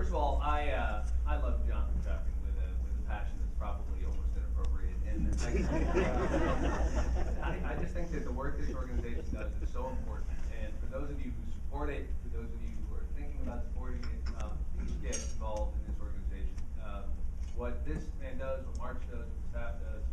First of all, I love Jonathan Traffic with a passion that's probably almost inappropriate, and I just think that the work this organization does is so important. And for those of you who support it, for those of you who are thinking about supporting it, please get involved in this organization. What this man does, what March does, what the staff does,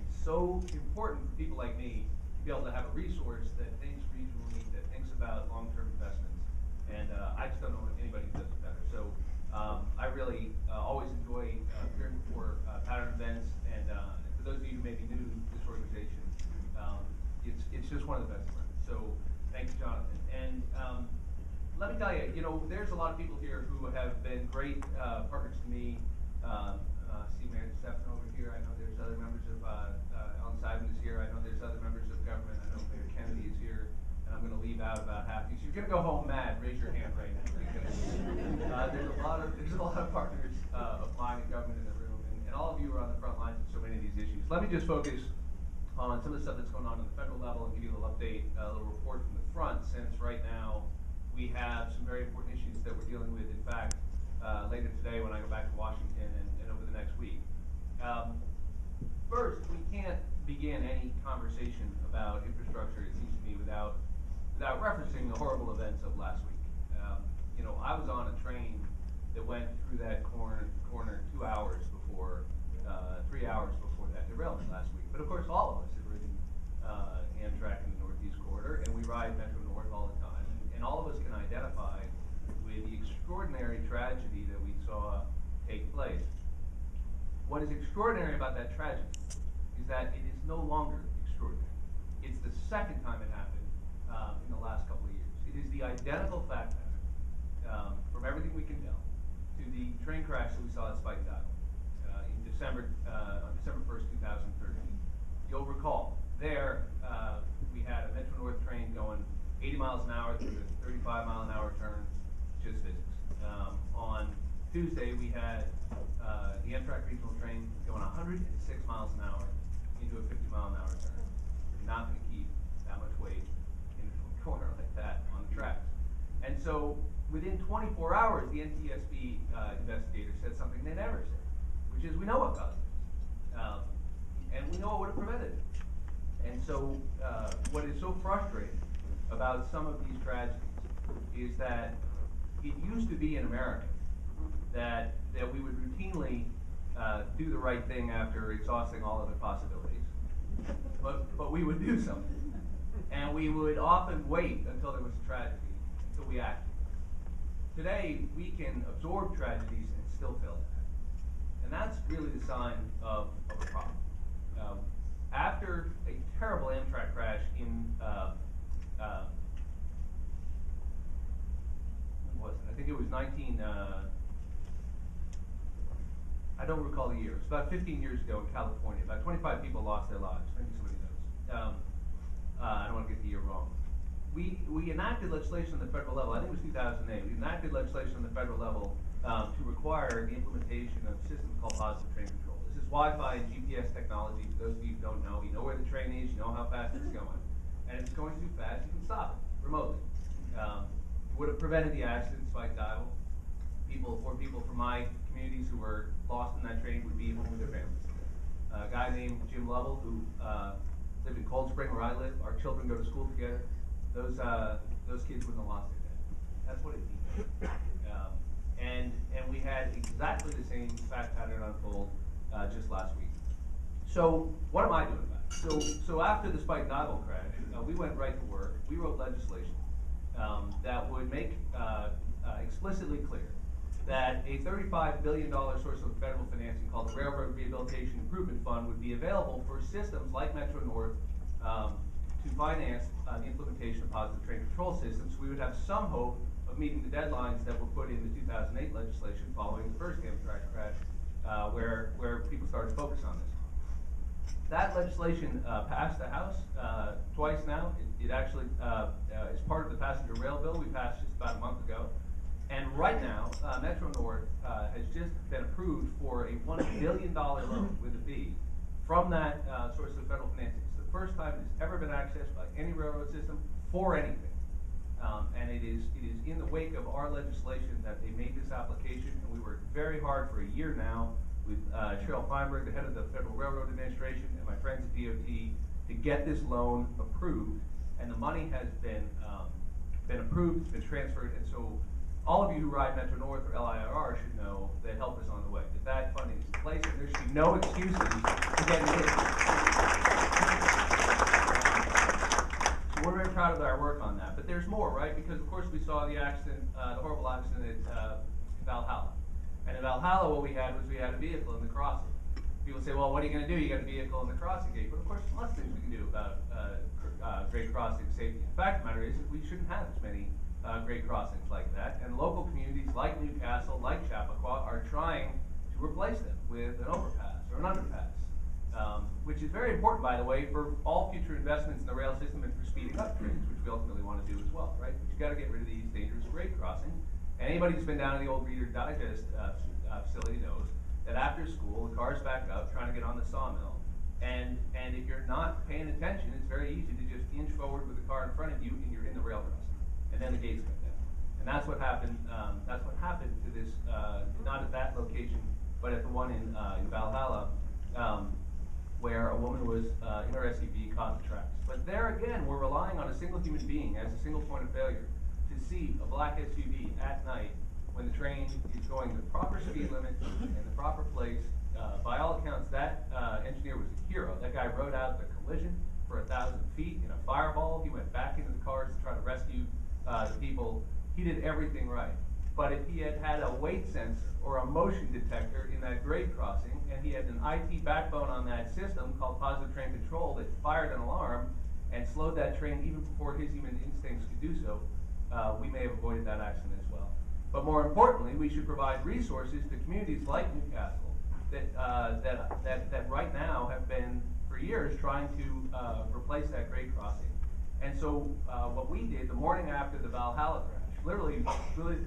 is so important for people like me to be able to have a resource that thinks regionally, that thinks about long-term investments. And I just don't know anybody who does it better. So I really always enjoy appearing before pattern events. And for those of you who may be new to this organization, it's just one of the best friends. So thank you, Jonathan. And let me tell you, there's a lot of people here who have been great partners to me. See Mayor Stefan over here. I know there's other members of Alan Simon is here. I know there's other members of government. I know Mayor Kennedy is here. And I'm going to leave out about half these. If you're going to go home mad, raise your hand right now, because there's a lot of partners of mine in government in the room, and all of you are on the front lines of so many of these issues. Let me just focus on some of the stuff that's going on at the federal level and give you a little update, a little report from the front, since right now we have some very important issues that we're dealing with. In fact, later today when I go back to Washington and over the next week. First, we can't begin any conversation about infrastructure, it seems to me, without referencing the horrible events of last week. I was on a train that went through that corner 2 hours before, 3 hours before that derailment last week. But of course, all of us have ridden Amtrak in the Northeast Corridor, and we ride Metro North all the time. And all of us can identify with the extraordinary tragedy that we saw take place. What is extraordinary about that tragedy is that it is no longer extraordinary. It's the second time it happened in the last couple of years. It is the identical fact pattern, from everything we can tell, to the train crash that we saw at Spike Dial on December 1st, 2013. You'll recall, there we had a Metro North train going 80 miles an hour through a 35 mile an hour turn, just physics. On Tuesday, we had the Amtrak regional train going 106 miles an hour into a 50 mile an hour turn. You're not going to keep that much weight in a corner like that on the tracks. And so within 24 hours, the NTSB investigator said something they never said, which is, we know what caused this. And we know what would have prevented it. And so what is so frustrating about some of these tragedies is that it used to be in America that we would routinely do the right thing after exhausting all other possibilities. But we would do something. And we would often wait until there was a tragedy, until we acted. Today, we can absorb tragedies and still fail to act. And that's really the sign of a problem. After a terrible Amtrak crash in, when was it? I think it was I don't recall the year. It was about 15 years ago in California. About 25 people lost their lives. Maybe somebody knows. I don't want to get the year wrong. We enacted legislation on the federal level. I think it was 2008. We enacted legislation on the federal level to require the implementation of systems called positive train control. This is Wi-Fi and GPS technology. For those of you who don't know, you know where the train is, you know how fast it's going. And if it's going too fast, you can stop it remotely. Would have prevented the accident, Spike Dial. Four people from my communities who were lost in that train would be home with their families. A guy named Jim Lovell, who lived in Cold Spring, where I live. Our children go to school together. Those kids wouldn't have lost their dad. That's what it means. And we had exactly the same fact pattern unfold just last week. So what am I doing about it? So after the Spike Dial crash, we went right to work. We wrote legislation that would make explicitly clear that a $35 billion source of federal financing called the Railroad Rehabilitation Improvement Fund would be available for systems like Metro North to finance the implementation of positive train control systems. We would have some hope of meeting the deadlines that were put in the 2008 legislation following the first Amtrak crash, where people started to focus on this. That legislation passed the House twice now. It actually is part of the passenger rail bill we passed just about a month ago. And right now, Metro North has just been approved for a $1 billion loan with a B from that source of federal financing. It's the first time it has ever been accessed by any railroad system for anything. And it is in the wake of our legislation that they made this application, and we worked very hard for a year now with Cheryl Feinberg, the head of the Federal Railroad Administration, and my friends at DOT to get this loan approved. And the money has been approved, it's been transferred, and so all of you who ride Metro North or LIRR should know that help is on the way. If that funding is in place, and there should be no excuses to getting it. So we're very proud of our work on that. But there's more, right? Because of course we saw the accident, the horrible accident at Valhalla. And in Valhalla, what we had was we had a vehicle in the crossing. People say, well, what are you going to do? You got a vehicle in the crossing gate. But of course, there's lots of things we can do about grade crossing safety. The fact of the matter is that we shouldn't have as many grade crossings like that. And local communities like Newcastle, like Chappaqua, are trying to replace them with an overpass or an underpass, which is very important, by the way, for all future investments in the rail system and for speeding up trains, which we ultimately want to do as well, right? But you've got to get rid of these dangerous grade crossings. And anybody who's been down to the old Reader Digest facility knows that after school, the cars back up trying to get on the sawmill. And if you're not paying attention, it's very easy to just inch forward with the car in front of you and you're in the rail crossing. And then the gates come down. And that's what happened. That's what happened to this, not at that location, but at the one in Valhalla, where a woman was in her SUV caught in the tracks. But there again, we're relying on a single human being as a single point of failure to see a black SUV at night when the train is going the proper speed limit in the proper place. By all accounts, that engineer was a hero. That guy rode out the collision for 1,000 feet in a fireball. He went back into the cars to try to rescue the people. He did everything right. But if he had had a weight sensor or a motion detector in that grade crossing, and he had an IT backbone on that system called positive train control that fired an alarm and slowed that train even before his human instincts could do so, we may have avoided that accident as well. But more importantly, we should provide resources to communities like Newcastle that right now have been for years trying to replace that grade crossing. And so what we did the morning after the Valhalla crash, literally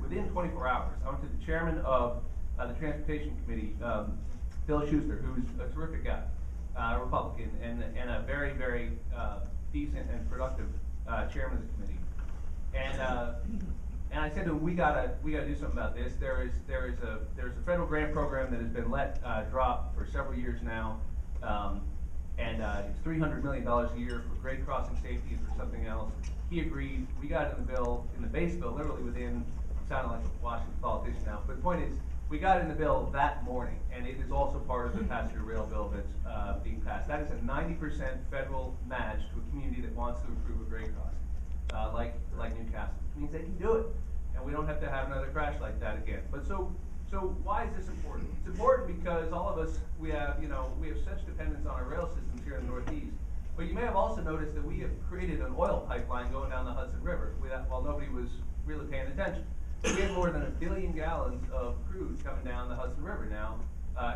within 24 hours, I went to the chairman of the Transportation Committee, Bill Schuster, who's a terrific guy, a Republican, and a very, very decent and productive chairman of the committee. And I said to him, we gotta do something about this. There's a federal grant program that has been let drop for several years now, and it's $300 million a year for grade crossing safety and for something else. He agreed. We got it in the bill, in the base bill, literally within. I'm sounding like a Washington politician now, but the point is, we got it in the bill that morning, and it is also part of the passenger rail bill that's being passed. That is a 90% federal match to a community that wants to improve a grade crossing, like Newcastle, which means they can do it, and we don't have to have another crash like that again. But so why is this important? It's important because all of us, we have such dependence on our rail systems here in the Northeast. But you may have also noticed that we have created an oil pipeline going down the Hudson River while nobody was really paying attention. We have more than 1 billion gallons of crude coming down the Hudson River now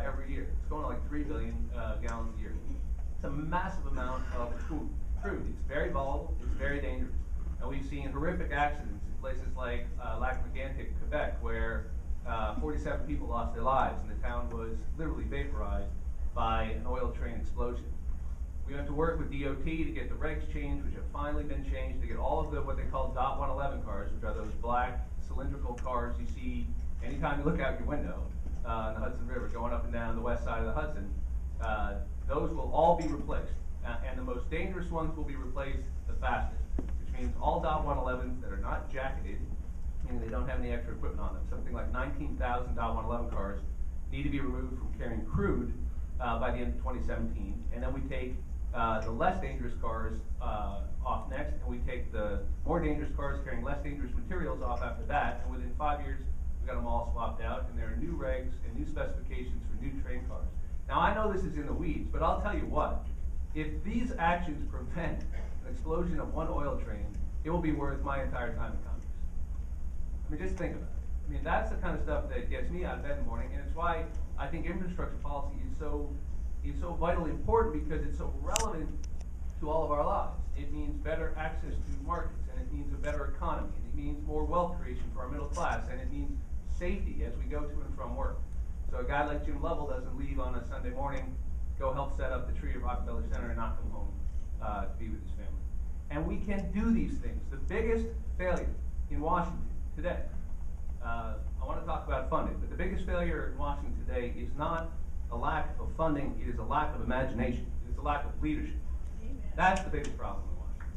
every year. It's going to like 3 billion gallons a year. It's a massive amount of crude. It's very volatile. It's very dangerous. And we've seen horrific accidents in places like Lac-Mégantic, Quebec, where 47 people lost their lives, and the town was literally vaporized by an oil train explosion. We went to work with DOT to get the regs changed, which have finally been changed, to get all of what they call DOT 111 cars, which are those black cylindrical cars you see anytime you look out your window in the Hudson River going up and down the west side of the Hudson. Those will all be replaced, and the most dangerous ones will be replaced the fastest, which means all DOT 111s that are not jacketed, meaning they don't have any extra equipment on them. Something like 19,000 DOT 111 cars need to be removed from carrying crude by the end of 2017, and then we take the less dangerous cars off next, and we take the more dangerous cars carrying less dangerous materials off after that, and within 5 years, we've got them all swapped out, and there are new regs and new specifications for new train cars. Now, I know this is in the weeds, but I'll tell you what, if these actions prevent an explosion of one oil train, it will be worth my entire time in Congress. I mean, just think about it. I mean, that's the kind of stuff that gets me out of bed in the morning, and it's why I think infrastructure policy is so vitally important, because it's so relevant to all of our lives. It means better access to markets, and it means a better economy, and it means more wealth creation for our middle class, and it means safety as we go to and from work. So a guy like Jim Lovell doesn't leave on a Sunday morning, go help set up the tree at Rockefeller Center, and not come home to be with his family. And we can do these things. The biggest failure in Washington today. I want to talk about funding, but the biggest failure in Washington today is not a lack of funding, it is a lack of imagination. It is a lack of leadership. Amen. That's the biggest problem in Washington.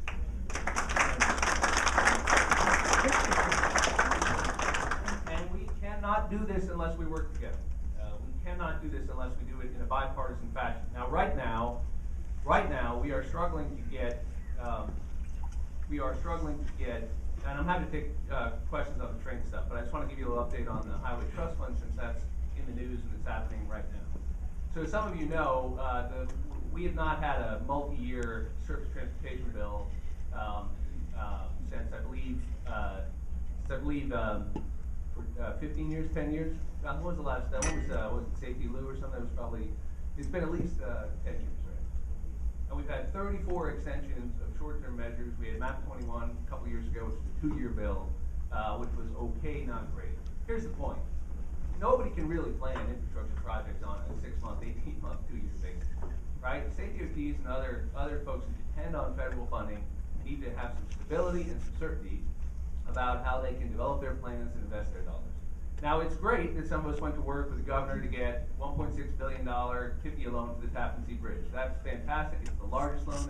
And we cannot do this unless we work together. We cannot do this unless we do it in a bipartisan fashion. Now, right now, we are struggling to get, and I'm happy to take questions on the train stuff, but I just want to give you a little update on the Highway Trust Fund since that's in the news and it's happening right now. So as some of you know, we have not had a multi-year surface transportation bill since I believe for 15 years, 10 years. When was the last? Was it Safety Lou or something? It was probably. It's been at least 10 years, right? And we've had 34 extensions of short-term measures. We had MAP-21 a couple years ago, which was a 2-year bill, which was okay, not great. Here's the point. Nobody can really plan infrastructure projects on a 6-month, 18-month, 2-year basis, right? State DOTs and other folks who depend on federal funding need to have some stability and some certainty about how they can develop their plans and invest their dollars. Now, it's great that some of us went to work with the governor to get $1.6 billion TIFIA loan for the Tappan Zee Bridge. That's fantastic. It's the largest loan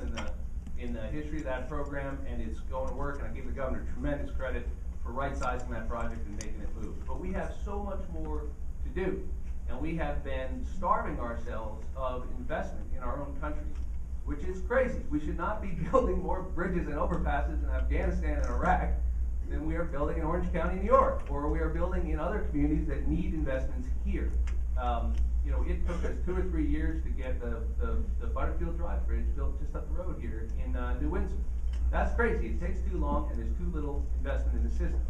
in the history of that program, and it's going to work, and I give the governor tremendous credit for right-sizing that project and making it move. But we have so much more to do, and we have been starving ourselves of investment in our own country, which is crazy. We should not be building more bridges and overpasses in Afghanistan and Iraq than we are building in Orange County, New York, or we are building in other communities that need investments here. It took us 2 or 3 years to get the Butterfield Drive Bridge built just up the road here in New Windsor. That's crazy. It takes too long, and there's too little investment in the system.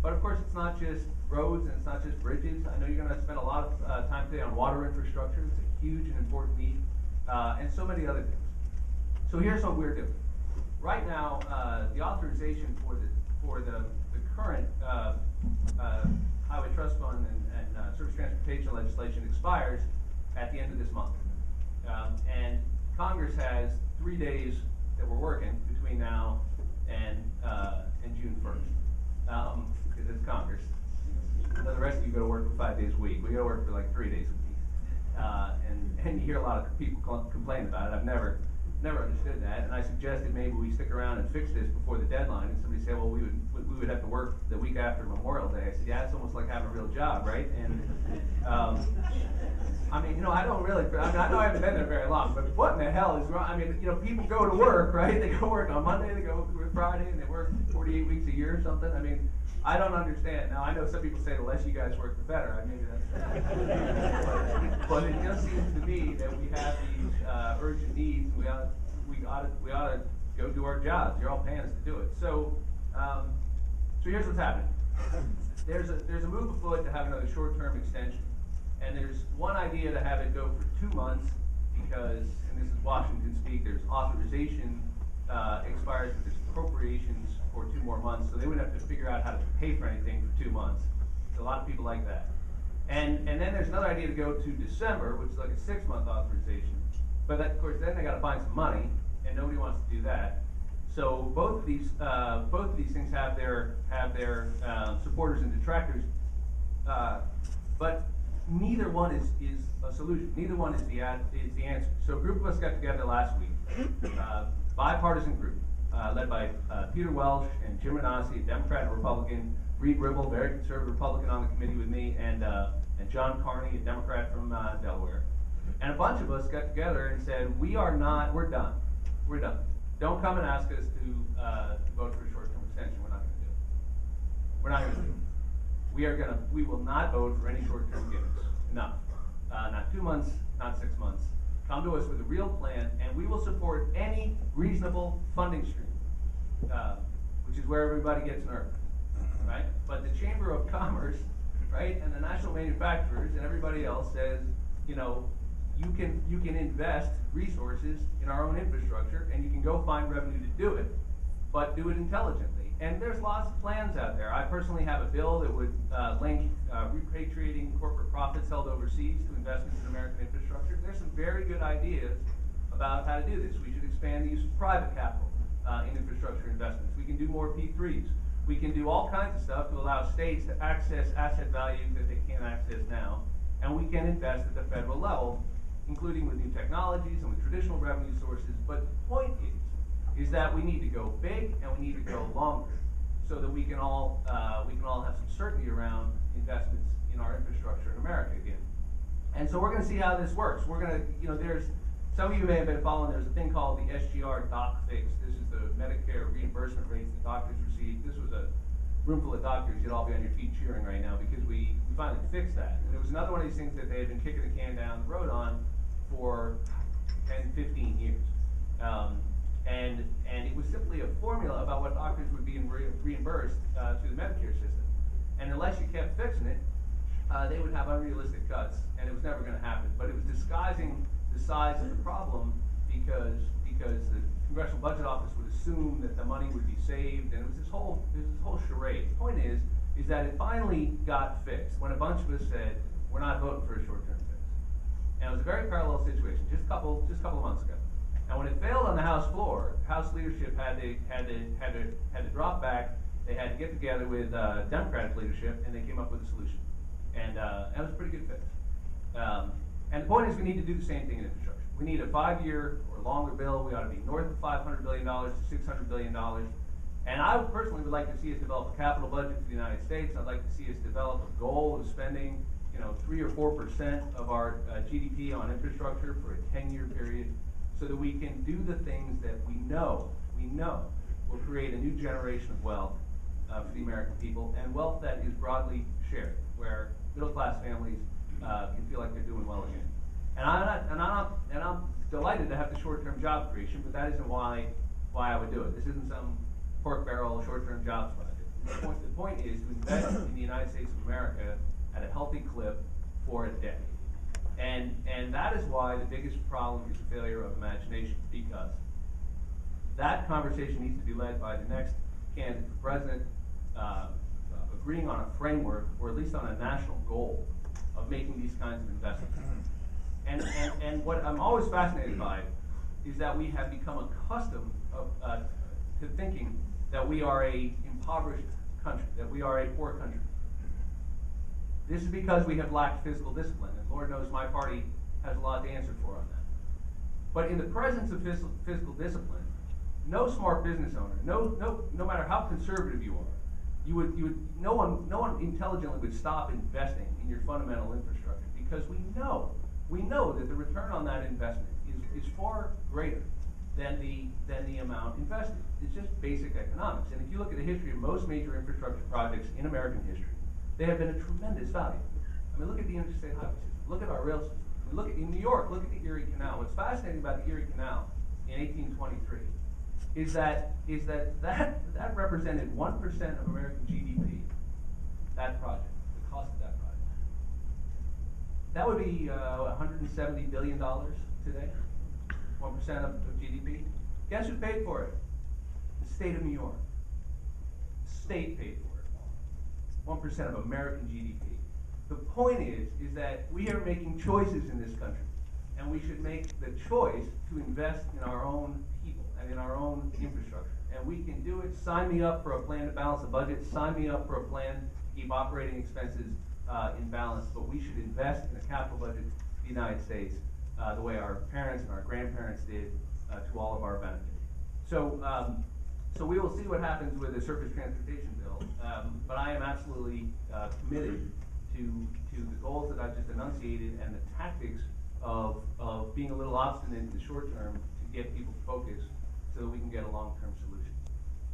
But of course, it's not just roads, and it's not just bridges. I know you're going to spend a lot of time today on water infrastructure. It's a huge and important need, and so many other things. So here's what we're doing. Right now, the authorization for the current Highway Trust Fund and Surface Transportation legislation expires at the end of this month. And Congress has 3 days that we're working between now and June 1st, because it's Congress. The rest of you go to work for 5 days a week. We go to work for like 3 days a week. And you hear a lot of people complain about it. I've never understood that, and I suggested maybe we stick around and fix this before the deadline. And somebody said, well, we would have to work the week after Memorial Day. I said, yeah, it's almost like having a real job, right? And I don't really. I know I haven't been there very long, but what in the hell is wrong? People go to work, right? They go work on Monday, they go Friday, and they work 48 weeks a year or something. I don't understand. Now, I know some people say the less you guys work, the better. Maybe that's but it just seems to me that we have these urgent needs. We ought to go do our jobs. You're all paying us to do it. So here's what's happening. There's a move afoot to have another short-term extension, and there's one idea to have it go for 2 months because, and this is Washington speak, there's authorization expires, but there's appropriations for 2 more months, so they would have to figure out how to pay for anything for 2 months. So a lot of people like that. And then there's another idea to go to December, which is like a 6-month authorization. But of course, then they got to find some money, and nobody wants to do that. So both of these things have their supporters and detractors, but neither one is a solution. Neither one is the answer. So a group of us got together last week, bipartisan group, led by Peter Welch and Jim Renassi, a Democrat and Republican, Reed Ribble, very conservative Republican on the committee with me, and John Carney, a Democrat from Delaware. And a bunch of us got together and said, we're done. We're done. Don't come and ask us to vote for a short-term extension. We're not going to do it. We're not going to do it. We will not vote for any short-term gimmicks. Enough. Not 2 months, not 6 months. Come to us with a real plan, and we will support any reasonable funding stream, which is where everybody gets nervous, right? But the Chamber of Commerce, right, and the national manufacturers and everybody else says, you can invest resources in our own infrastructure, and you can go find revenue to do it, but do it intelligently. And there's lots of plans out there. I personally have a bill that would link repatriating corporate profits held overseas to investments in American infrastructure. There's some very good ideas about how to do this. We should expand the use of private capital in infrastructure investments. We can do more P3s. We can do all kinds of stuff to allow states to access asset values that they can't access now, and we can invest at the federal level, including with new technologies and with traditional revenue sources. But the point is that we need to go big and we need to go longer, so that we can all have some certainty around investments in our infrastructure in America again. And so we're going to see how this works. We're going to, there's some of you may have been following. There's a thing called the SGR doc fix. This is the Medicare reimbursement rates that doctors receive. This was a room full of doctors. You'd all be on your feet cheering right now because we finally fixed that. And it was another one of these things that they had been kicking the can down the road on for 10, 15 years. And it was simply a formula about what doctors would be reimbursed through the Medicare system. And unless you kept fixing it, they would have unrealistic cuts, and it was never going to happen. But it was disguising the size of the problem because the Congressional Budget Office would assume that the money would be saved, and it was this whole charade. The point is that it finally got fixed when a bunch of us said we're not voting for a short-term fix. And it was a very parallel situation just a couple of months ago. And when it failed on the House floor, House leadership had to drop back. They had to get together with Democratic leadership, and they came up with a solution. And that was a pretty good fix. And the point is we need to do the same thing in infrastructure. We need a 5-year or longer bill. We ought to be north of $500 billion to $600 billion. And I personally would like to see us develop a capital budget for the United States. I'd like to see us develop a goal of spending 3 or 4% of our GDP on infrastructure for a 10-year period, so that we can do the things that we know will create a new generation of wealth for the American people, and wealth that is broadly shared, where middle-class families can feel like they're doing well again. And I'm delighted to have the short-term job creation, but that isn't why I would do it. This isn't some pork barrel short-term jobs project. The point is to invest in the United States of America at a healthy clip for a decade. And that is why the biggest problem is the failure of imagination, because that conversation needs to be led by the next candidate for president, agreeing on a framework, or at least on a national goal of making these kinds of investments. And what I'm always fascinated by is that we have become accustomed to thinking that we are a impoverished country, that we are a poor country. This is because we have lacked fiscal discipline, and Lord knows my party has a lot to answer for on that. But in the presence of fiscal discipline, no smart business owner, no matter how conservative you are, no one intelligently would stop investing in your fundamental infrastructure, because we know that the return on that investment is far greater than the amount invested. It's just basic economics. And if you look at the history of most major infrastructure projects in American history, they have been a tremendous value. I mean, look at the interstate highway system. Look at our rail system. I mean, look at in New York. Look at the Erie Canal. What's fascinating about the Erie Canal in 1823 is that represented 1% of American GDP. That project, the cost of that project, that would be $170 billion today. 1% of GDP. Guess who paid for it? The state of New York. The state paid for it. 1% of American GDP. The point is that we are making choices in this country, and we should make the choice to invest in our own people and in our own infrastructure. And we can do it. Sign me up for a plan to balance the budget. Sign me up for a plan to keep operating expenses in balance. But we should invest in a capital budget for the United States the way our parents and our grandparents did to all of our benefit. So we will see what happens with the surface transportation bill, but I am absolutely committed to the goals that I've just enunciated and the tactics of being a little obstinate in the short term to get people focused so that we can get a long-term solution.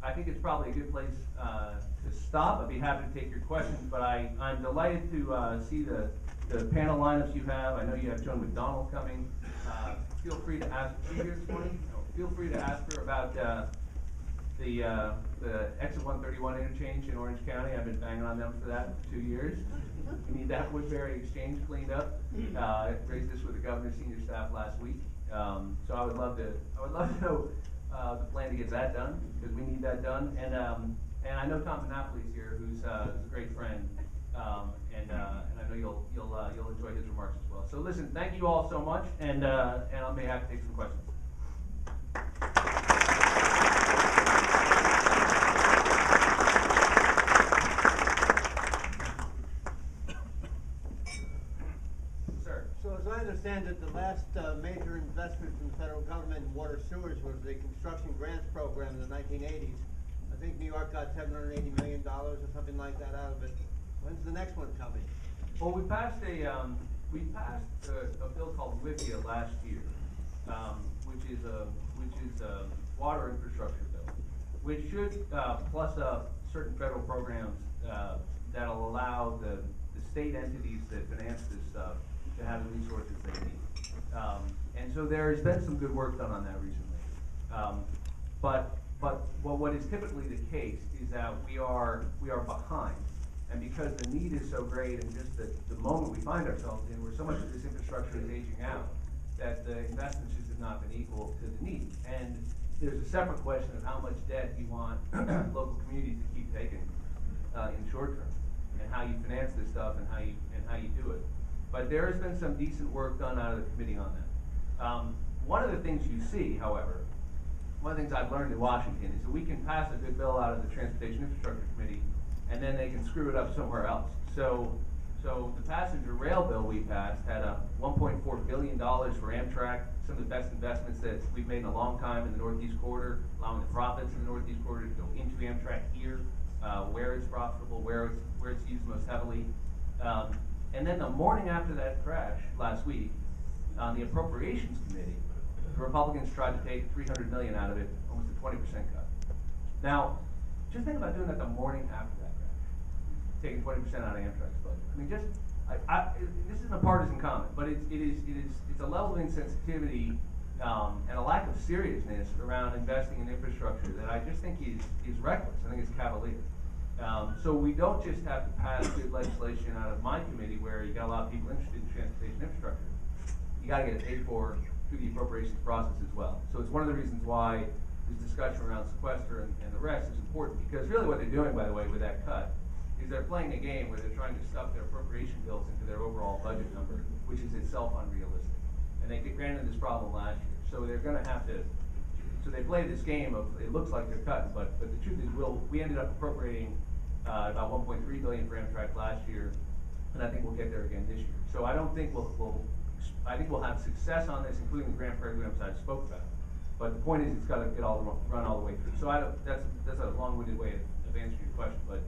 I think it's probably a good place to stop. I'd be happy to take your questions, but I'm delighted to see the panel lineups you have. I know you have Joan McDonald coming. Feel free to ask her here this morning. Feel free to ask her about the exit 131 interchange in Orange County. I've been banging on them for that for 2 years. We need that Woodbury exchange cleaned up. I raised this with the governor's senior staff last week. So I would love to know the plan to get that done, because we need that done. And I know Tom Napoli is here, who's a great friend, and I know you'll enjoy his remarks as well. So listen, thank you all so much, and I'll be happy to take some questions. understand that the last major investment from the federal government in water sewers was the construction grants program in the 1980s. I think New York got $780 million or something like that out of it. When's the next one coming? Well, we passed a bill called WIFIA last year, which is a water infrastructure bill, which should plus up certain federal programs that'll allow the state entities that finance this stuff to have the resources they need. And so there has been some good work done on that recently. But what is typically the case is that we are behind. And because the need is so great and just the moment we find ourselves in, where so much of this infrastructure is aging out, that the investments just have not been equal to the need. And there's a separate question of how much debt you want local communities to keep taking in the short term, and how you finance this stuff and how you do it. But there has been some decent work done out of the committee on that. One of the things you see, however, one of the things I've learned in Washington is that we can pass a good bill out of the Transportation Infrastructure Committee, and then they can screw it up somewhere else. So the passenger rail bill we passed had a $1.4 billion for Amtrak, some of the best investments that we've made in a long time in the Northeast Corridor, allowing the profits in the Northeast Corridor to go into Amtrak here, where it's profitable, where it's used most heavily. And then the morning after that crash last week, on the Appropriations Committee, the Republicans tried to take $300 million out of it, almost a 20% cut. Now, just think about doing that the morning after that crash, taking 20% out of Amtrak's budget. I mean, this isn't a partisan comment, but it's a level of insensitivity and a lack of seriousness around investing in infrastructure that I just think is reckless. I think it's cavalier. So we don't just have to pass good legislation out of my committee where you got a lot of people interested in transportation infrastructure. You got to get it paid for through the appropriations process as well. So it's one of the reasons why this discussion around sequester and the rest is important, because really what they're doing, by the way, with that cut is they're playing a game where they're trying to stuff their appropriation bills into their overall budget number, which is itself unrealistic. And they ran into this problem last year. So they're going to have to, so they play this game of, it looks like they're cutting, but the truth is we ended up appropriating about $1.3 billion for Amtrak last year, and I think we'll get there again this year. So I don't think I think we'll have success on this, including the grant programs I spoke about. But the point is, it's got to run all the way through. So that's a long-winded way of answering your question. But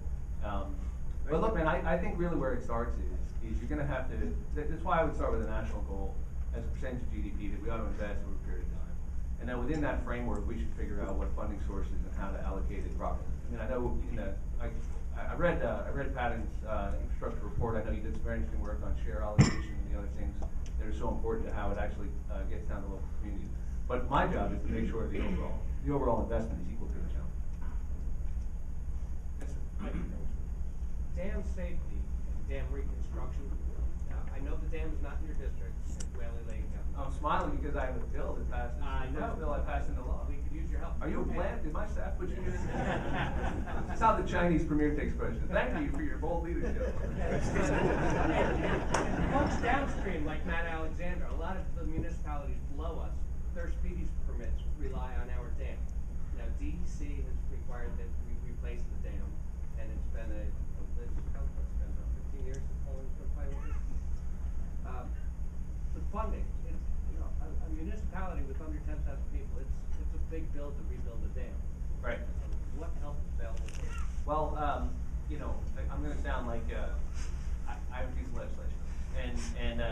look, man, I think really where it starts is you're going to have to. That's why I would start with a national goal as a percentage of GDP that we ought to invest over a period of time. And then within that framework, we should figure out what funding sources and how to allocate it properly. I mean, I know I read Patton's infrastructure report. I know he did some very interesting work on share allocation and the other things that are so important to how it actually gets down to local communities. But my job is to make sure the overall investment is equal to the challenge. Yes, sir. Dam safety and dam reconstruction. Now, I know the dam is not in your district, it's Whaley Lake. I'm smiling because I have a bill that passed. I know. Bill I passed into law. We could use your help. Are you a plant? Did my staff put you in? That's how the Chinese premier takes questions. Thank you for your bold leadership. Folks downstream, like Matt Alexander, a lot of the municipalities below us, their speedies permits rely on our dam. Now, DEC has required that we replace the dam, and it's been it's been about 15 years since Poland's been fighting this. The funding, it's, a municipality with under 10,000 people, it's a big bill to rebuild a dam. Right. What help is available for it? Well, I'm going to sound like I have a piece of legislation, and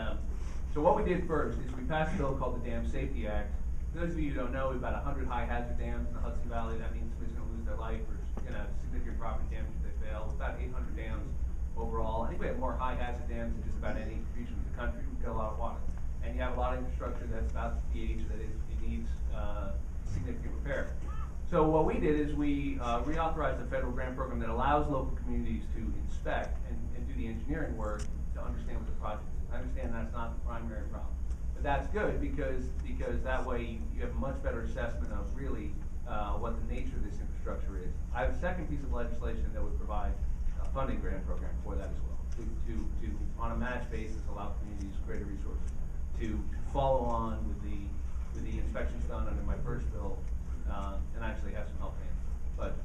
so what we did first is we passed a bill called the Dam Safety Act. For those of you who don't know, we've got 100 high hazard dams in the Hudson Valley. That means somebody's going to lose their life or going to have significant property damage if they fail. We've got 800 dams overall. I think we have more high hazard dams than just about any region of the country. We've got a lot of water, and you have a lot of infrastructure that's about the age that it needs significant repair. So what we did is we reauthorized the federal grant program that allows local communities to inspect and do the engineering work to understand what the project is. I understand that's not the primary problem, but that's good because that way you have a much better assessment of really what the nature of this infrastructure is. I have a second piece of legislation that would provide a funding grant program for that as well, to on a match basis allow communities greater resources to follow on with the inspections done under my first bill. And actually have some help hands. But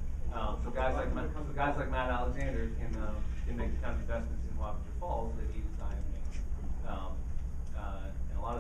so guys like Matt Alexander can make the kind of investments in Wappinger Falls that he's dying to make. And a lot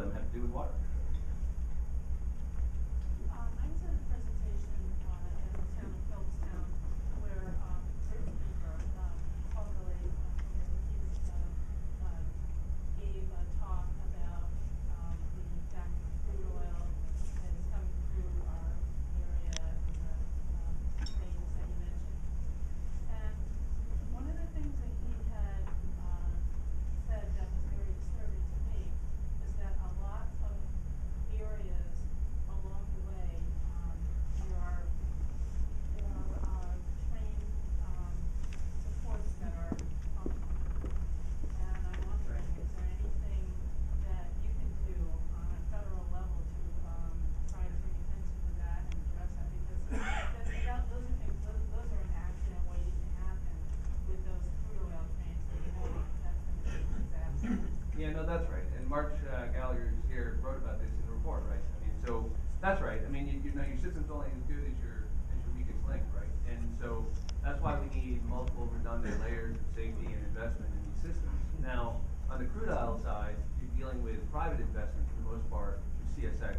No, that's right. And March Gallagher here wrote about this in the report, right? I mean, so that's right. I mean, you know, your system's only as good as your weakest link, right? And so that's why we need multiple redundant layers of safety and investment in these systems. Now, on the crude oil side, you're dealing with private investment for the most part through CSX,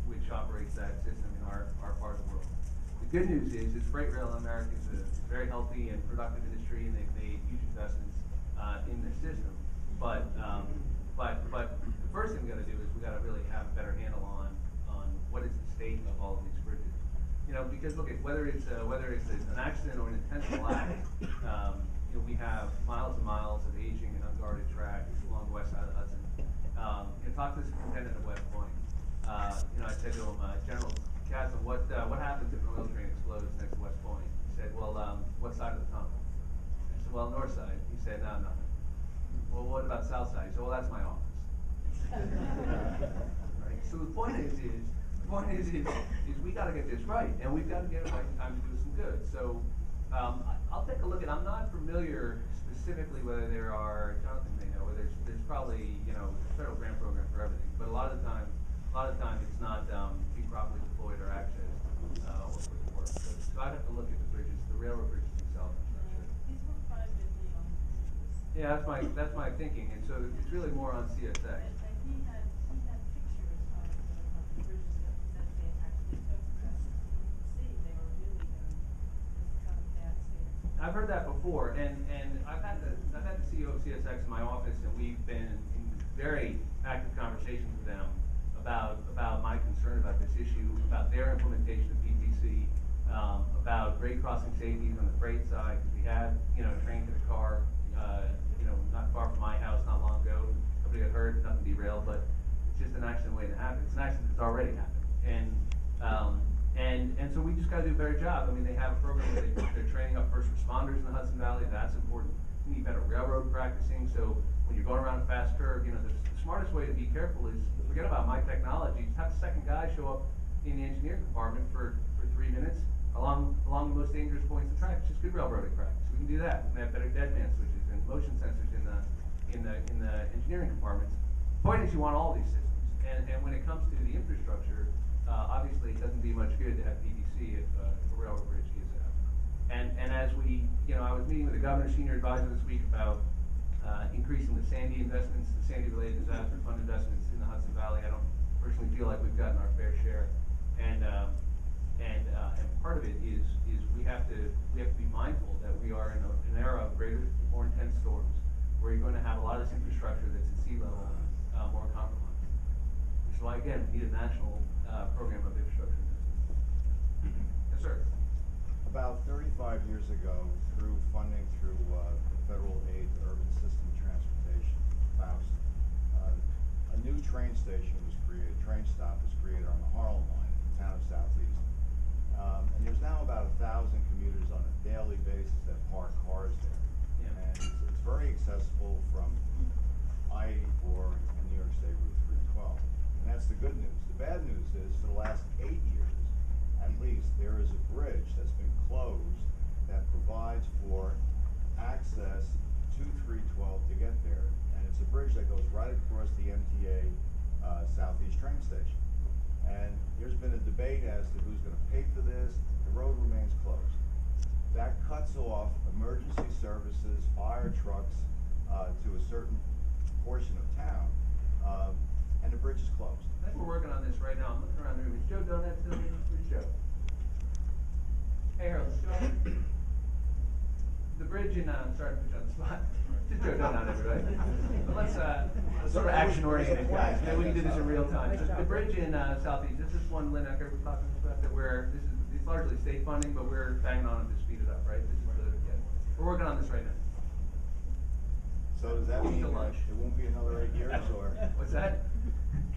which operates that system in our part of the world. The good news is freight rail in America is a very healthy and productive industry, and they've made huge investments in their system. But the first thing we got to do is we got to really have a better handle on what is the state of all of these bridges. You know, because look at whether it's an accident or an intentional act. You know, we have miles and miles of aging and unguarded track along the west side of the Hudson. You know, talk to the superintendent of West Point. You know, I said to him, General Chasm, what happens if an oil train explodes next to West Point? He said, well, what side of the tunnel? I said, well, north side. He said, no, nothing. Well, what about south side? He said, well, that's my office. Right? So the point is we got to get this right, and we've got to get it right in time to do some good. So I'll take a look at. I'm not familiar specifically whether there are. Jonathan may know. Whether there's probably a federal grant program for everything, but a lot of the time it's not being properly deployed or accessed or put to work. So I'd have to look at the bridges, the railroad bridges themselves. I'm not sure. These were privately owned bridges. Yeah, that's my thinking, and so it's really more on CSX. And he had pictures of the bridges that they actually took that you could see they were really in this kind of bad state. I've heard that before, and I've had the CEO of CSX in my office, and we've been in very active conversations with them about my concern about this issue, about their implementation of PTC, about grade crossing safeties on the freight side. We had a train hit a car, not far from my house not long ago. Nobody got hurt, nothing derailed, but it's just an accident waiting to happen. It's an accident that's already happened, and so we just got to do a better job. I mean, they have a program where they're training up first responders in the Hudson Valley. That's important. We need better railroad practicing. So when you're going around a fast curve, the smartest way to be careful is forget about my technology. Just have a second guy show up in the engineering compartment for 3 minutes along the most dangerous points of the track. It's just good railroading practice. We can do that. We can have better dead man switches and motion sensors in the engineering compartments. The point is, you want all these systems. And when it comes to the infrastructure, obviously it doesn't do much good to have PVC if a railroad bridge gives out. And as I was meeting with the governor's senior advisor this week about increasing the Sandy investments, the Sandy-related disaster fund investments in the Hudson Valley. I don't personally feel like we've gotten our fair share, and part of it is we have to be mindful that we are in an era of greater, more intense storms, where you're going to have a lot of this infrastructure that's at sea level more compromised. Which is why, again, we need a national program of infrastructure investment. Yes, sir. About 35 years ago, through funding through the Federal Aid to Urban System Transportation, FAUST, a new train station was created, train stop was created on the Harlem line in the town of Southeast. And there's now about 1,000 commuters on a daily basis that park cars there. Yeah. And it's very accessible from I-84 and New York State Route 312. And that's the good news. The bad news is, for the last 8 years, at least, there is a bridge that's been closed that provides for access to 312 to get there. And it's a bridge that goes right across the MTA Southeast train station. And there's been a debate as to who's going to pay for this. The road remains closed. That cuts off emergency services, fire trucks to a certain portion of town, and the bridge is closed. I think we're working on this right now. I'm looking around the room. Is Joe Donut still here? Where's Joe? Hey, Harold, is Joe here? The bridge in, I'm sorry to put you on the spot. Just Joe Donut, everybody. But let's sort of action-oriented guys. Maybe we can do this in real time. So the bridge in Southeast, this is one Lineker was talking about, that it's largely state funding, but we're banging on it to speed it up, right? We're working on this right now. So does that mean Lunch. it won't be another 8 years, or What's that?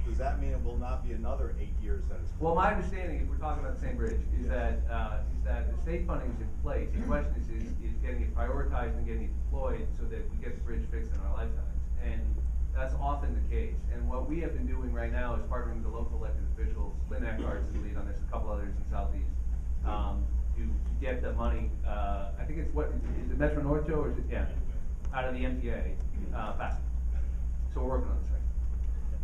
does that mean it will not be another 8 years that it's closed? Well, my understanding, if we're talking about the same bridge, is that the state funding is in place. The question is getting it prioritized and getting it deployed so that we get the bridge fixed in our lifetimes. And that's often the case. And what we have been doing right now is partnering with the local elected officials. Lynn Eckhart's the lead on this, a couple others in Southeast, to get the money. I think it's is it Metro North, Joe, or is it, yeah, out of the MTA, faster. So we're working on this thing. Yes,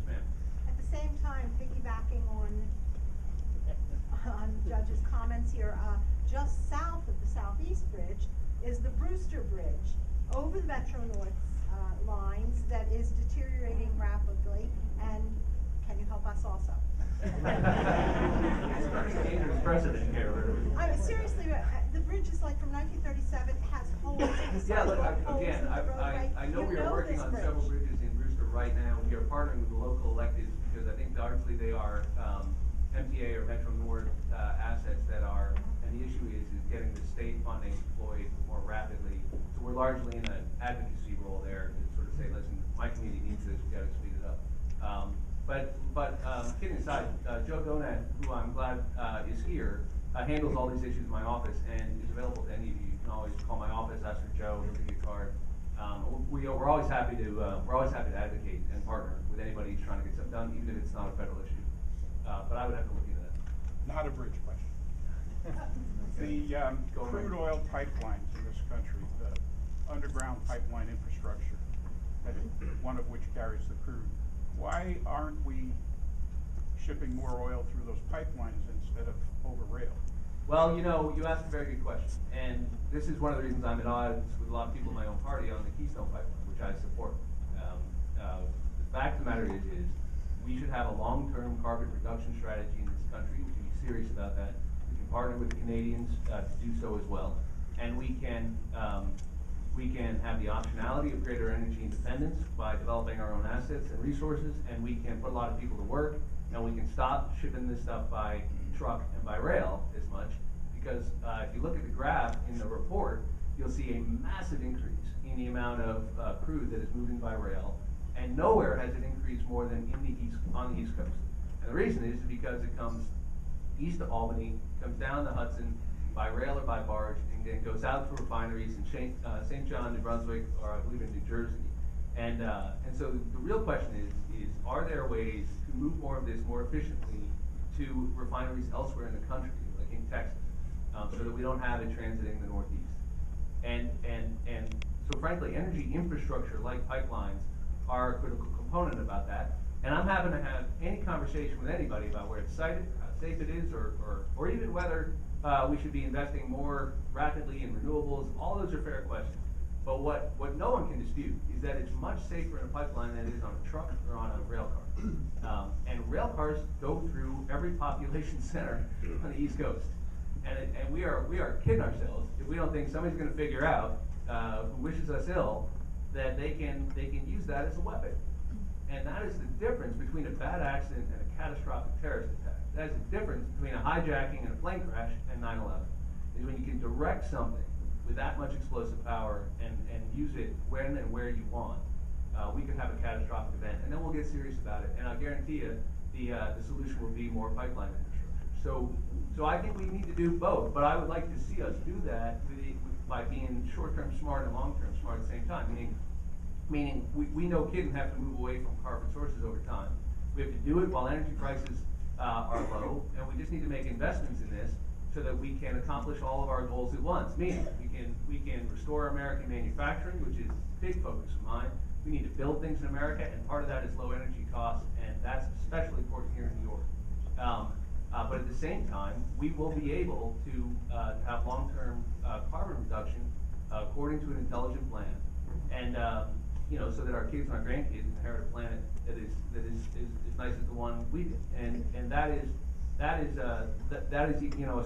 ma'am. At the same time, piggybacking on Judge's comments here, just south of the Southeast Bridge is the Brewster Bridge over the Metro North lines that is deteriorating rapidly. And can you help us also? Dangerous precedent here. I mean, seriously, the bridge is like from 1937, has holes in the Yeah, side, look, holes in again, the roadway. I know You we are working this on bridge. several bridges in Brewster right now. We are partnering with the local electeds because I think largely they are MTA or Metro North assets that are, and the issue is getting the state funding deployed more rapidly. So we're largely in an advocacy role there to sort of say, listen, my community needs this, we gotta speed it up. Kidding aside, Joe Donat, who I'm glad is here, handles all these issues in my office and is available to any of you. You can always call my office, ask for Joe, he'll give you a card. We're always happy to advocate and partner with anybody who's trying to get something done, even if it's not a federal issue. But I would have to look into that. Not a bridge question. The crude oil pipelines in this country, the underground pipeline infrastructure, one of which carries the crude, why aren't we shipping more oil through those pipelines instead of over rail? Well, you know, you asked a very good question, and this is one of the reasons I'm at odds with a lot of people in my own party on the Keystone Pipeline, which I support. The fact of the matter is we should have a long-term carbon reduction strategy in this country. We can be serious about that. We can partner with the Canadians to do so as well, and we can have the optionality of greater energy independence by developing our own assets and resources, and we can put a lot of people to work, and we can stop shipping this stuff by truck and by rail as much, because if you look at the graph in the report, you'll see a massive increase in the amount of crude that is moving by rail, and nowhere has it increased more than on the East Coast. And the reason is because it comes east of Albany, comes down the Hudson by rail or by barge, and then goes out to refineries in St. John, New Brunswick, or I believe in New Jersey. And so the real question is are there ways to move more of this more efficiently to refineries elsewhere in the country, like in Texas, so that we don't have it transiting the Northeast? And so frankly, energy infrastructure like pipelines are a critical component about that. And I'm happy to have any conversation with anybody about where it's sited, how safe it is, or even whether we should be investing more rapidly in renewables. All those are fair questions. But what no one can dispute is that it's much safer in a pipeline than it is on a truck or on a rail car. And rail cars go through every population center on the East Coast. And we are kidding ourselves if we don't think somebody's going to figure out who wishes us ill that they can use that as a weapon. And that is the difference between a bad accident and a catastrophic terrorist attack. That is the difference between a hijacking and a plane crash and 9/11. Is when you can direct something with that much explosive power and use it when and where you want, we could have a catastrophic event, and then we'll get serious about it. And I guarantee you, the solution will be more pipeline infrastructure. So I think we need to do both, but I would like to see us do that by being short-term smart and long-term smart at the same time. Meaning we know kids have to move away from carbon sources over time. We have to do it while energy prices are low, and we just need to make investments in this so that we can accomplish all of our goals at once. Meaning we can restore American manufacturing, which is a big focus of mine. We need to build things in America, and part of that is low energy costs, and that's especially important here in New York. But at the same time, we will be able to have long-term carbon reduction according to an intelligent plan, and so that our kids and our grandkids inherit a planet that is as nice as the one we did. And that is a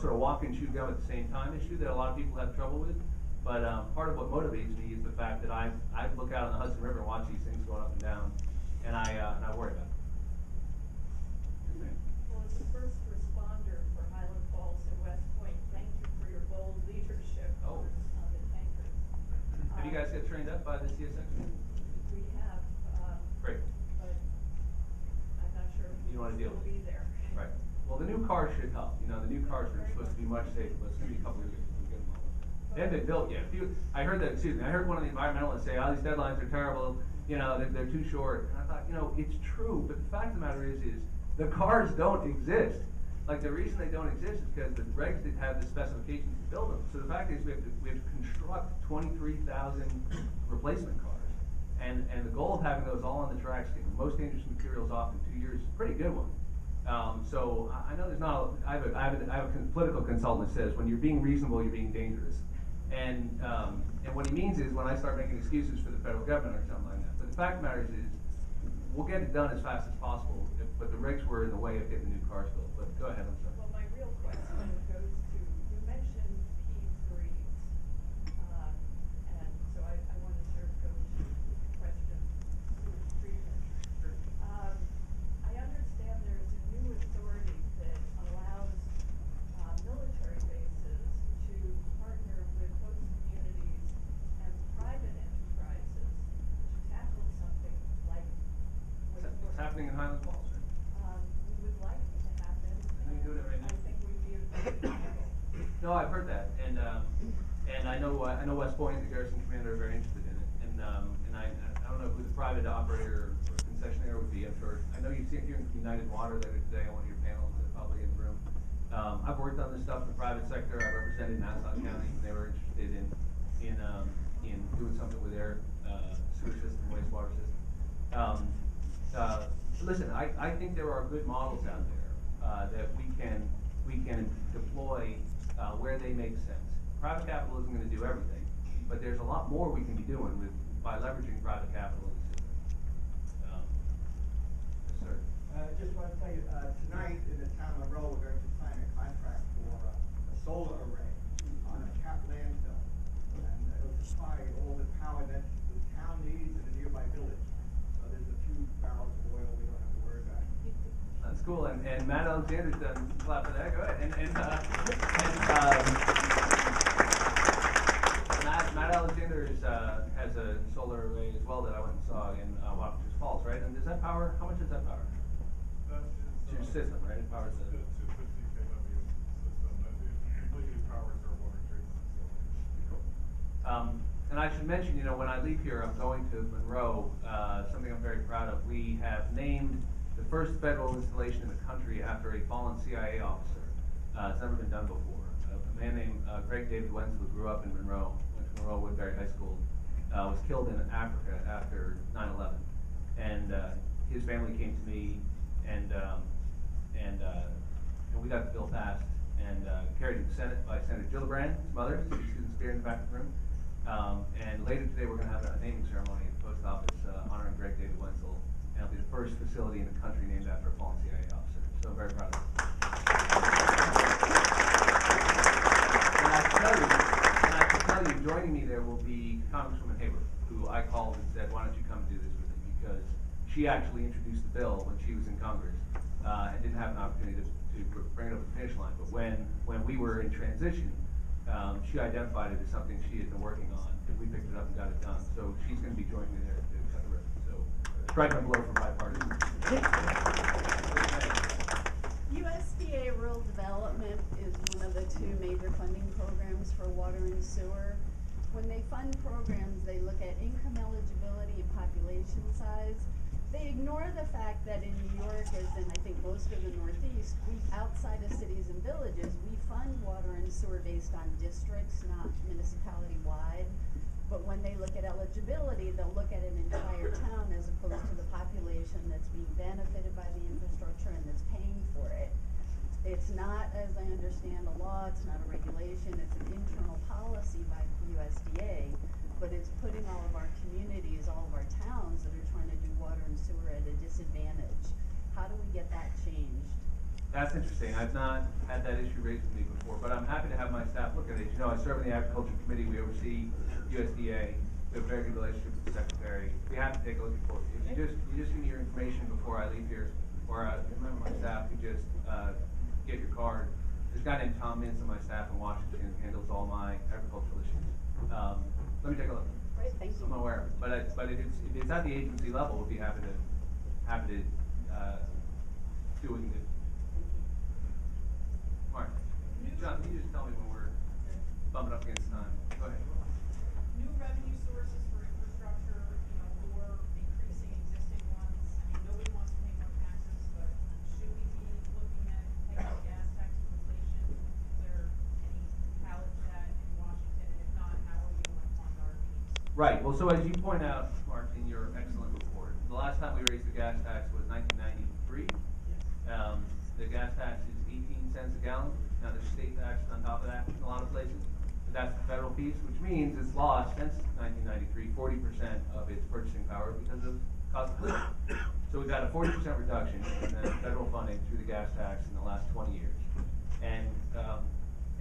sort of walk and chew gum at the same time issue that a lot of people have trouble with. But part of what motivates me is the fact that I look out on the Hudson River and watch these things going up and down, and I worry about it. Well, as a first responder for Highland Falls and West Point, thank you for your bold leadership on the tankers. Have you guys got trained up by the CSX? We have, Great. but I'm not sure if You don't wanna deal we'll with it. be there. Right. Well, the new cars should help. The new cars are supposed to be much safer, but it's gonna be a couple years before we get them all. They haven't been built yet. I heard one of the environmentalists say, "Oh, these deadlines are terrible. They're too short." And I thought, it's true, but the fact of the matter is the cars don't exist. Like, the reason they don't exist is because the regs didn't have the specifications to build them. So the fact is we have to construct 23,000 replacement cars. And the goal of having those all on the tracks, getting the most dangerous materials off in 2 years is a pretty good one. So I know there's not, I have a political consultant that says when you're being reasonable, you're being dangerous. And what he means is when I start making excuses for the federal government or something like that. But the fact of the matter is we'll get it done as fast as possible, but the rigs were in the way of getting the new cars built. But go ahead, I'm sorry. Well, my real question goes to, you mentioned P3s, and so I want to sort of go to the question of treatment. Sure. I understand there's a new authority that allows military bases to partner with host communities and private enterprises to tackle something like It's happening in Highland Falls, right? we would like it to happen. Can we do it right now? I think we'd be able to do it. No, I've heard that, and I know West Point, the garrison commander, are very interested in it, and I don't know who the private operator or concessionaire would be. I'm sure. I know you've seen here in United Water later today on one of your panels, they're probably in the room. I've worked on this stuff in the private sector. I represented Nassau County. They were interested in doing something with their sewer system, wastewater system. Listen, I think there are good models out there that we can deploy where they make sense. Private capital isn't going to do everything, but there's a lot more we can be doing by leveraging private capital in the system. Yes, sir. Just want to tell you, tonight in the town of Monroe, we're going to sign a contract for a solar array on a capped landfill. And it'll supply all the power that the town needs in the nearby village. So there's a few barrels of oil we don't have to worry about. That's cool, and Matt Alexander's done clap for that. Go ahead. Matt Alexander has a solar array as well that I went and saw in Wapatos Falls, right? And does that power? How much does that power? That It's your is, system, right? It powers the. it's a 50 kW system that completely powers our water treatment facility. And I should mention, when I leave here, I'm going to Monroe, something I'm very proud of. We have named the first federal installation in the country after a fallen CIA officer. It's never been done before. A man named Greg David Wenzel, who grew up in Monroe, went to Monroe Woodbury High School, was killed in Africa after 9/11. And his family came to me, and we got the bill passed and carried to the Senate by Senator Gillibrand, his mother. She's in the spear in the back of the room. And later today, we're going to have a naming ceremony at the post office honoring Greg David Wenzel. And it'll be the first facility in the country named after a fallen CIA officer. So I'm very proud of it. And I can tell you, joining me there will be Congresswoman Hayward, who I called and said, why don't you come and do this with me? Because she actually introduced the bill when she was in Congress and didn't have an opportunity to bring it over the finish line. But when we were in transition, she identified it as something she had been working on, and we picked it up and got it done. So she's going to be joining me there to cut the ribbon. So striking a blow for bipartisan. USDA Rural Development is one of the two major funding programs for water and sewer. When they fund programs, they look at income eligibility and population size. They ignore the fact that in New York, as in I think most of the Northeast, outside of cities and villages, we fund water and sewer based on districts, not municipality-wide. But when they look at eligibility, they'll look at an entire town as opposed to the population that's being benefited by the infrastructure and that's paying for it. It's not, as I understand the law, it's not a regulation, it's an internal policy by USDA, but it's putting all of our communities, all of our towns that are trying to do water and sewer at a disadvantage. How do we get that changed? That's interesting. I've not had that issue raised with me before, but I'm happy to have my staff look at it. I serve in the Agriculture Committee. We oversee USDA. We have a very good relationship with the Secretary. We have to take a look at it. If you just give me your information before I leave here, or a member of my staff could just get your card. There's a guy named Tom Mintz on my staff in Washington who handles all my agricultural issues. Let me take a look. Great, thank you. I'm aware of it, but if it's at the agency level, we'll be happy to do what we can do. Mark, John, can you just tell me when we're bumping up against time? Go ahead. New revenue sources for infrastructure, or increasing existing ones. Nobody wants to pay more taxes, but should we be looking at paying gas tax inflation? Is there any palette to that in Washington? And if not, how are we going to fund our needs? Right. Well, so as you point out, Mark, earmarked in your excellent report. The last time we raised the gas tax was 1993. The gas tax is 18 cents a gallon. Now there's state tax on top of that in a lot of places. But that's the federal piece, which means it's lost since 1993 40% of its purchasing power because of cost of living. So we've got a 40% reduction in the federal funding through the gas tax in the last 20 years.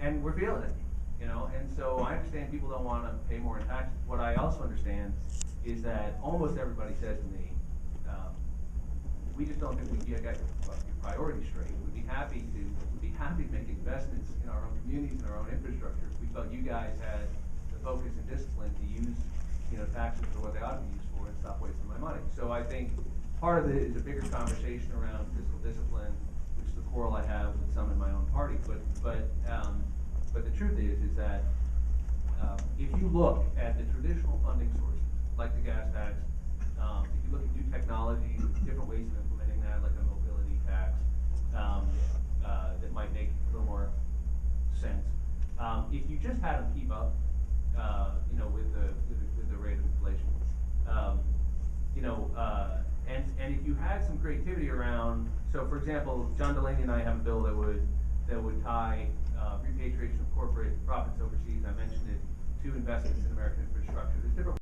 And we're feeling it, you know, and so I understand people don't want to pay more in taxes. What I also understand is that almost everybody says to me, we just don't think we get your priorities straight. We'd be happy to make investments in our own communities and our own infrastructure if we felt you guys had the focus and discipline to use, you know, taxes for what they ought to be used for and stop wasting my money. So I think part of it is a bigger conversation around fiscal discipline, which is the quarrel I have with some in my own party. But the truth is that if you look at the traditional funding sources, like the gas tax, if you look at new technologies, different ways of implementing that, like a mobility tax, that might make a little more sense. If you just had them keep up, you know, with the rate of inflation, you know, and if you had some creativity around, so for example, John Delaney and I have a bill that would tie repatriation of corporate profits overseas. I mentioned it to investments in American infrastructure. There's different